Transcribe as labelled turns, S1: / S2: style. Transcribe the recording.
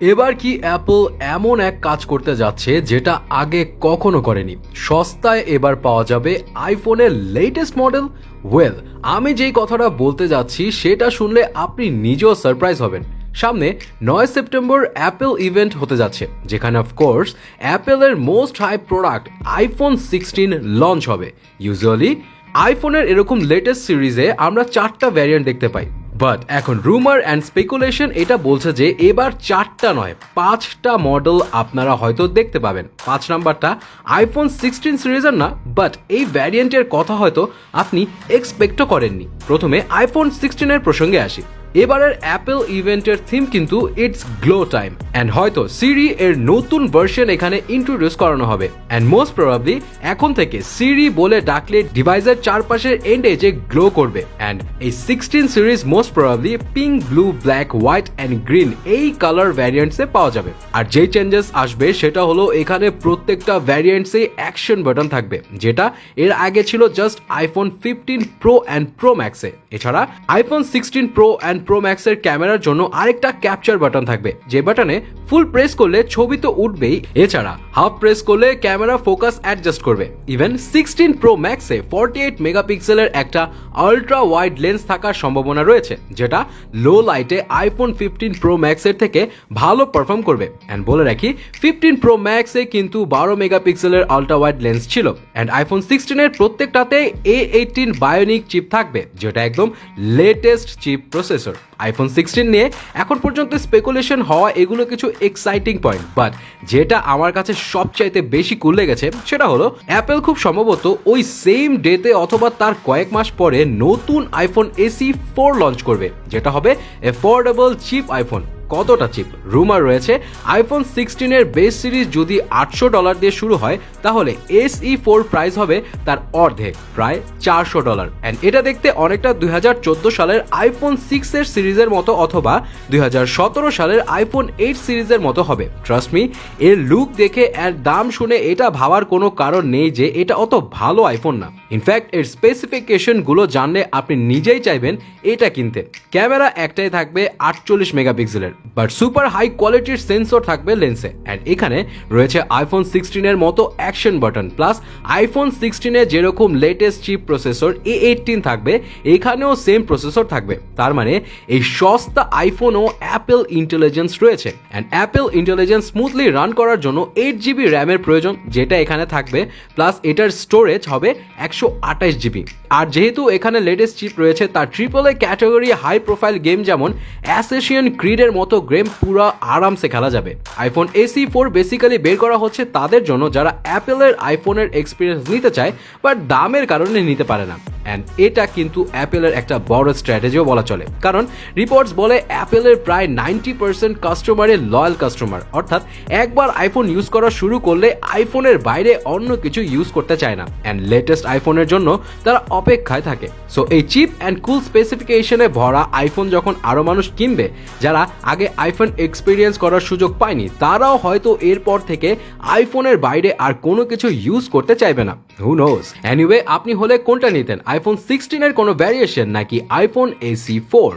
S1: এবার কি অ্যাপল এমন এক কাজ করতে যাচ্ছে যেটা আগে কখনো করেনি? সস্তায় এবার পাওয়া যাবে আইফোনের লেটেস্ট মডেল। আমি যেই কথাটা বলতে যাচ্ছি সেটা শুনলে আপনি নিজেও সারপ্রাইজ হবেন। সামনে 9 সেপ্টেম্বর অ্যাপল ইভেন্ট হতে যাচ্ছে, যেখানে অফকোর্স অ্যাপেলের most high product iPhone 16 launch হবে। ইউজুয়ালি আইফোনের এরকম লেটেস্ট সিরিজে আমরা 4টা ভ্যারিয়েন্ট দেখতে পাই, বাট এখন রুমার অ্যান্ড স্পেকুলেশন এটা বলছে যে এবার 4টা নয় 5টা মডেল আপনারা হয়তো দেখতে পাবেন। 5 নাম্বারটা আইফোন 16 সিরিজের না, বাট এই ভ্যারিয়েন্টের কথা হয়তো আপনি এক্সপেক্টও করেননি। প্রথমে আইফোন 16 এর প্রসঙ্গে আসি। এবারের অ্যাপল ইভেন্টের থিম কিন্তু ইটস গ্লো টাইম, অ্যান্ড হয়তো সিরি এর নতুন ভার্সন এখানে ইন্ট্রোডিউস করানো হবে। অ্যান্ড মোস্ট প্রবাবলি এখন থেকে সিরি বলে ডাকলে ডিভাইসের চারপাশের এন্ডে যে গ্লো করবে। অ্যান্ড এই 16 series most probably pink, blue, black, white and green এই কালার ভ্যারিয়েন্টসে পাওয়া যাবে। আর যেই চেঞ্জেস আসবে সেটা হলো এখানে প্রত্যেকটা ভ্যারিয়েন্টসে অ্যাকশন বাটন থাকবে, যেটা এর আগে ছিল just iPhone 15 pro and pro ম্যাক্সে। এছাড়া আইফোন 16 প্রো অ্যান্ড প্রো ম্যাক্সের ক্যামেরার জন্য আরেকটা ক্যাপচার বাটন থাকবে, যে বাটনে ফুল প্রেস করলে ছবি তো উঠবেই, এছাড়া হাফ প্রেস করলে ক্যামেরা ফোকাস অ্যাডজাস্ট করবে। ইভেন 16 প্রো ম্যাক্সে 48 মেগাপিক্সেলের একটা আল্ট্রা ওয়াইড লেন্স থাকার সম্ভাবনা রয়েছে, যেটা লো লাইটে আইফোন 15 প্রো ম্যাক্সের থেকে ভালো পারফর্ম করবে। অ্যান্ড বলে রাখি, 15 প্রো ম্যাক্সে কিন্তু 12 মেগাপিক্সেলের আল্ট্রা ওয়াইড লেন্স ছিল। অ্যান্ড আইফোন 16 এর প্রত্যেকটাতে A18 বায়োনিক চিপ থাকবে, যেটা একদম লেটেস্ট চিপ প্রসেসর। আইফোন 16 নিয়ে এখন পর্যন্ত স্পেকুলেশন হওয়া এগুলো কিছু এক্সাইটিং পয়েন্ট, বাট যেটা আমার কাছে সবচাইতে বেশি কুল লেগেছে সেটা হলো অ্যাপল খুব সম্ভবত ওই সেম ডেতে অথবা তার কয়েক মাস পরে নতুন আইফোন SE 4 লঞ্চ করবে, যেটা হবে অ্যাফোর্ডেবল চিপ আইফোন। কতটা চিপ? রুমার রয়েছে আইফোন 16 এর বেস সিরিজ যদি $800 দিয়ে শুরু হয়, তাহলে SE 4 প্রাইস হবে তার অর্ধেক, প্রায় $400। অ্যান্ড এটা দেখতে অনেকটা 2014 সালের আইফোন 6 এর সিরিজের মতো অথবা 2017 সালের আইফোন 8 সিরিজের মতো হবে। ট্রাস্ট মি, এর লুক দেখে এর দাম শুনে এটা ভাবার কোনো কারণ নেই যে এটা অত ভালো আইফোন না। ইনফ্যাক্ট এর স্পেসিফিকেশন গুলো জানলে আপনি নিজেই চাইবেন এটা কিনতে। ক্যামেরা একটাই থাকবে 48 মেগাপিক্সেলের, বাট সুপার হাই কোয়ালিটির সেন্সর থাকবে লেন্সে। অ্যান্ড এখানে রয়েছে আইফোন 16 এর মতো অ্যাকশন বাটন, প্লাস আইফোন 16 এ যেরকম লেটেস্ট চিপ প্রসেসর A18 থাকবে, এখানেও সেম প্রসেসর থাকবে। তার মানে এই সস্তা আইফোনও অ্যাপল ইন্টেলিজেন্স রয়েছে। And Apple intelligence smoothly run করার জন্য 8GB র্যামের প্রয়োজন, যেটা এখানে থাকবে, প্লাস এটার স্টোরেজ হবে 128GB। আর যেহেতু এখানে লেটেস্ট চিপ রয়েছে, তার AAA category high profile game যেমন অ্যাসেসিয়ান ক্রিডের মতো গেম পুরো আরামসে খেলা যাবে। আইফোন SE 4 বেসিক্যালি বের করা হচ্ছে তাদের জন্য যারা অ্যাপেলের আইফোনের এক্সপিরিয়েন্স নিতে চায়, বাট দামের কারণে নিতে পারে না। অ্যান্ড এটা কিন্তু অ্যাপেলের একটা বড় স্ট্র্যাটেজিও বলা চলে, কারণ রিপোর্টস বলে অ্যাপেলের প্রায় 90% কাস্টমারের লয়াল কাস্টমার, অর্থাৎ একবার আইফোন ইউজ করা শুরু করলে আইফোনের বাইরে অন্য কিছু ইউজ করতে চায় না। অ্যান্ড লেটেস্ট আইফোনের জন্য তারা অপেক্ষায় থাকে। সো এই চিপ অ্যান্ড কুল স্পেসিফিকেশনে ভরা আইফোন যখন আরও মানুষ কিনবে, যারা আগে আইফোন এক্সপিরিয়েন্স করার সুযোগ পায়নি, তারাও হয়তো এরপর থেকে আইফোনের বাইরে আর কোনো কিছু ইউজ করতে চাইবে না। Who knows? এনিওয়ে, আপনি হলে কোনটা নিতেন, আইফোন 16 এর কোনো ভ্যারিয়েশন নাকি আইফোন SE 4?